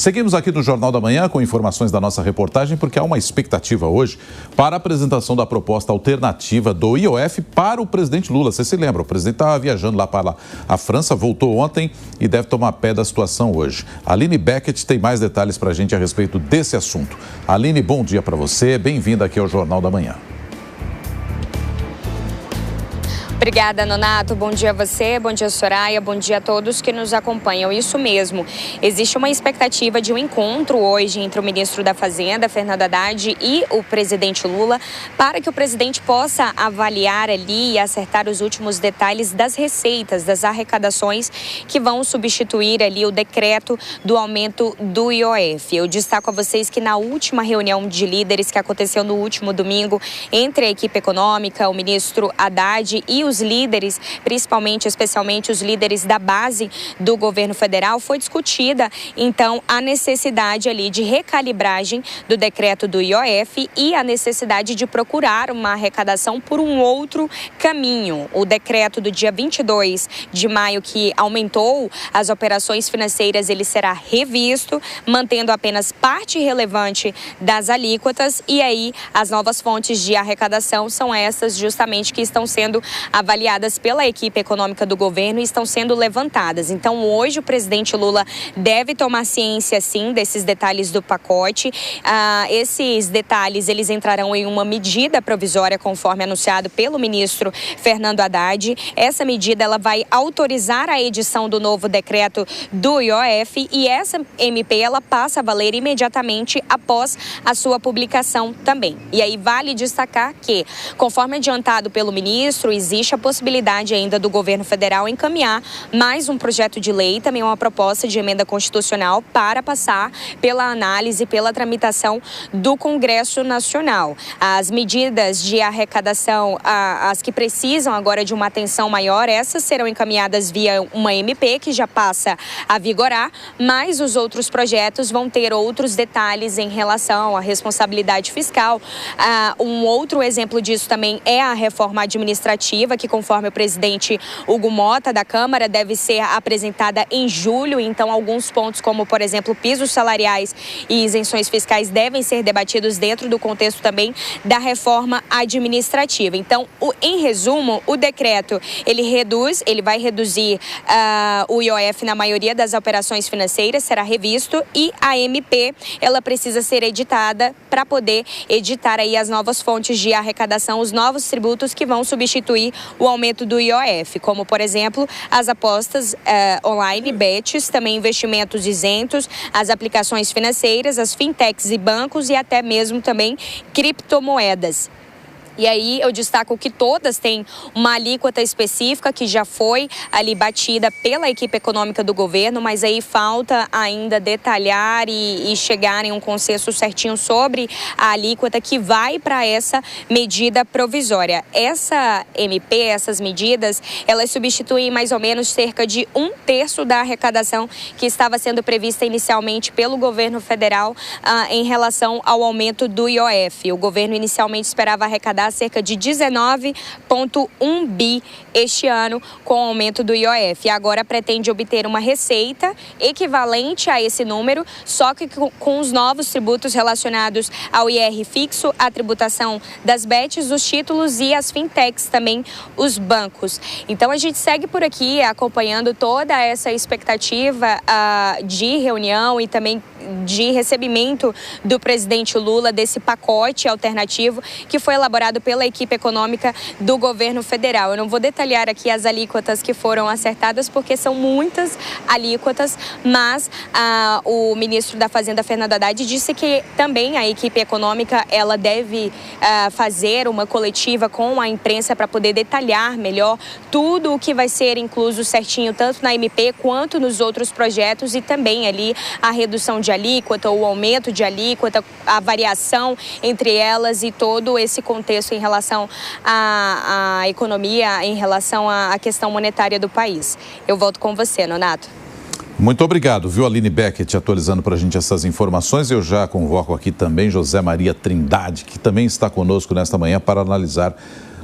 Seguimos aqui no Jornal da Manhã com informações da nossa reportagem, porque há uma expectativa hoje para a apresentação da proposta alternativa do IOF para o presidente Lula. Você se lembra, o presidente estava viajando lá para a França, voltou ontem e deve tomar pé da situação hoje. A Aline Beckett tem mais detalhes para a gente a respeito desse assunto. Aline, bom dia para você, bem-vinda aqui ao Jornal da Manhã. Obrigada, Nonato. Bom dia a você, bom dia, Soraya, bom dia a todos que nos acompanham. Isso mesmo, existe uma expectativa de um encontro hoje entre o ministro da Fazenda, Fernando Haddad, e o presidente Lula, para que o presidente possa avaliar ali e acertar os últimos detalhes das receitas, das arrecadações que vão substituir ali o decreto do aumento do IOF. Eu destaco a vocês que na última reunião de líderes que aconteceu no último domingo entre a equipe econômica, o ministro Haddad e os líderes, especialmente os líderes da base do governo federal, foi discutida, então, a necessidade ali de recalibragem do decreto do IOF e a necessidade de procurar uma arrecadação por um outro caminho. O decreto do dia 22 de maio, que aumentou as operações financeiras, ele será revisto, mantendo apenas parte relevante das alíquotas, e aí as novas fontes de arrecadação são essas justamente que estão sendo avaliadas pela equipe econômica do governo e estão sendo levantadas. Então, hoje o presidente Lula deve tomar ciência, sim, desses detalhes do pacote. Esses detalhes, eles entrarão em uma medida provisória, conforme anunciado pelo ministro Fernando Haddad. Essa medida, ela vai autorizar a edição do novo decreto do IOF e essa MP, ela passa a valer imediatamente após a sua publicação também. E aí vale destacar que, conforme adiantado pelo ministro, existe a possibilidade ainda do governo federal encaminhar mais um projeto de lei, também uma proposta de emenda constitucional para passar pela análise, pela tramitação do Congresso Nacional. As medidas de arrecadação, as que precisam agora de uma atenção maior, essas serão encaminhadas via uma MP que já passa a vigorar, mas os outros projetos vão ter outros detalhes em relação à responsabilidade fiscal. Um outro exemplo disso também é a reforma administrativa, que conforme o presidente Hugo Mota da Câmara deve ser apresentada em julho. Então, alguns pontos como, por exemplo, pisos salariais e isenções fiscais devem ser debatidos dentro do contexto também da reforma administrativa. Então, em resumo, o decreto, ele vai reduzir o IOF na maioria das operações financeiras, será revisto, e a MP, ela precisa ser editada para poder editar aí as novas fontes de arrecadação, os novos tributos que vão substituir o aumento do IOF, como, por exemplo, as apostas online, bets, também investimentos isentos, as aplicações financeiras, as fintechs e bancos e até mesmo também criptomoedas. E aí eu destaco que todas têm uma alíquota específica que já foi ali batida pela equipe econômica do governo, mas aí falta ainda detalhar e chegar em um consenso certinho sobre a alíquota que vai para essa medida provisória. Essa MP, essas medidas, elas substituem mais ou menos cerca de 1/3 da arrecadação que estava sendo prevista inicialmente pelo governo federal em relação ao aumento do IOF. O governo inicialmente esperava arrecadar cerca de 19,1 bi este ano com o aumento do IOF. Agora pretende obter uma receita equivalente a esse número, só que com os novos tributos relacionados ao IR fixo, a tributação das bets, os títulos e as fintechs também, os bancos. Então a gente segue por aqui acompanhando toda essa expectativa de reunião e também de recebimento do presidente Lula desse pacote alternativo que foi elaborado pela equipe econômica do governo federal. Eu não vou detalhar aqui as alíquotas que foram acertadas, porque são muitas alíquotas, mas o ministro da Fazenda, Fernando Haddad, disse que também a equipe econômica ela deve fazer uma coletiva com a imprensa para poder detalhar melhor tudo o que vai ser incluso certinho, tanto na MP quanto nos outros projetos, e também ali a redução de alíquota, o aumento de alíquota, a variação entre elas e todo esse contexto em relação à economia, em relação à questão monetária do país. Eu volto com você, Nonato. Muito obrigado, viu, Aline Beckett, atualizando para a gente essas informações. Eu já convoco aqui também José Maria Trindade, que também está conosco nesta manhã para analisar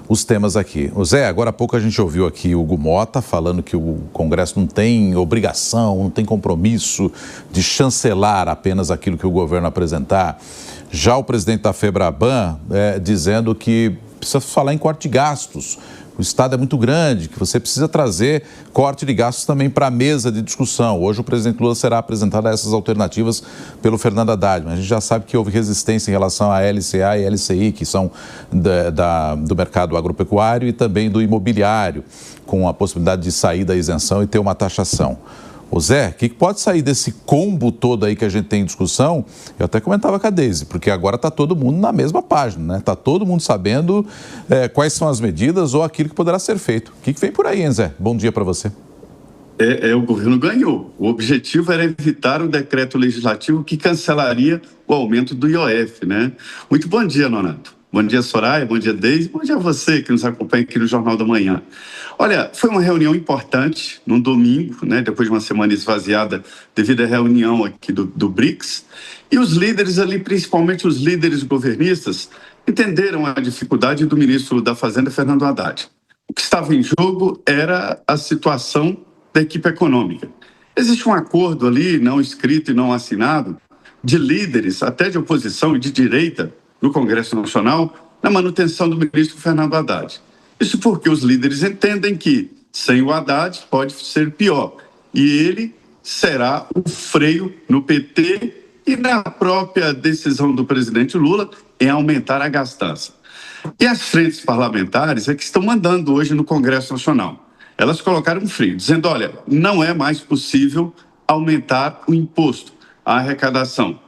os temas aqui. O Zé, agora há pouco a gente ouviu aqui o Hugo Mota falando que o Congresso não tem obrigação, não tem compromisso de chancelar apenas aquilo que o governo apresentar. Já o presidente da FEBRABAN dizendo que precisa falar em corte de gastos. O Estado é muito grande, que você precisa trazer corte de gastos também para a mesa de discussão. Hoje o presidente Lula será apresentado a essas alternativas pelo Fernando Haddad, mas a gente já sabe que houve resistência em relação à LCA e LCI, que são do mercado agropecuário e também do imobiliário, com a possibilidade de sair da isenção e ter uma taxação. Ô Zé, o que pode sair desse combo todo aí que a gente tem em discussão? Eu até comentava com a Deise, porque agora está todo mundo na mesma página, né? Está todo mundo sabendo quais são as medidas ou aquilo que poderá ser feito. O que vem por aí, hein, Zé? Bom dia para você. O governo ganhou. O objetivo era evitar o decreto legislativo que cancelaria o aumento do IOF, né? Muito bom dia, Nonato. Bom dia, Soraya. Bom dia, Deise. Bom dia a você que nos acompanha aqui no Jornal da Manhã. Olha, foi uma reunião importante, num domingo, né, depois de uma semana esvaziada devido à reunião aqui do BRICS. E os líderes ali, principalmente os líderes governistas, entenderam a dificuldade do ministro da Fazenda, Fernando Haddad. O que estava em jogo era a situação da equipe econômica. Existe um acordo ali, não escrito e não assinado, de líderes, até de oposição e de direita, no Congresso Nacional, na manutenção do ministro Fernando Haddad. Isso porque os líderes entendem que, sem o Haddad, pode ser pior. E ele será o freio no PT e na própria decisão do presidente Lula em aumentar a gastança. E as frentes parlamentares é que estão mandando hoje no Congresso Nacional. Elas colocaram um freio, dizendo, olha, não é mais possível aumentar o imposto, a arrecadação.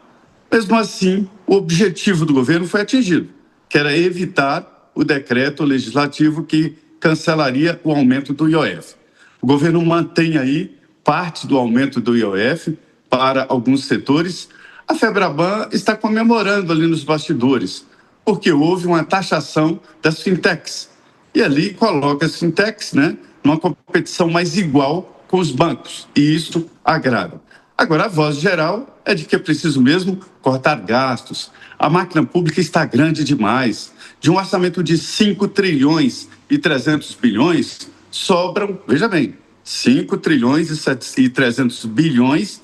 Mesmo assim, o objetivo do governo foi atingido, que era evitar o decreto legislativo que cancelaria o aumento do IOF. O governo mantém aí parte do aumento do IOF para alguns setores. A FEBRABAN está comemorando ali nos bastidores, porque houve uma taxação das fintechs. E ali coloca as fintechs, né, numa competição mais igual com os bancos. E isso agrada. Agora, a voz geral é de que é preciso mesmo cortar gastos. A máquina pública está grande demais. De um orçamento de 5 trilhões e 300 bilhões, sobram, veja bem, 5 trilhões e 300 bilhões,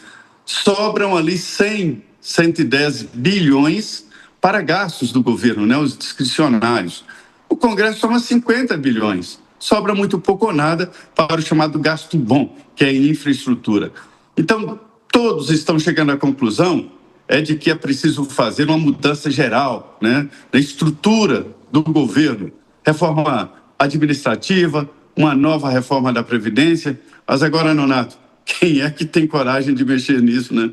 sobram ali 100, 110 bilhões para gastos do governo, né, os discricionários. O Congresso toma 50 bilhões, sobra muito pouco ou nada para o chamado gasto bom, que é em infraestrutura. Então, todos estão chegando à conclusão de que é preciso fazer uma mudança geral, né, na estrutura do governo, reforma administrativa, uma nova reforma da Previdência. Mas agora, Nonato, quem é que tem coragem de mexer nisso, né?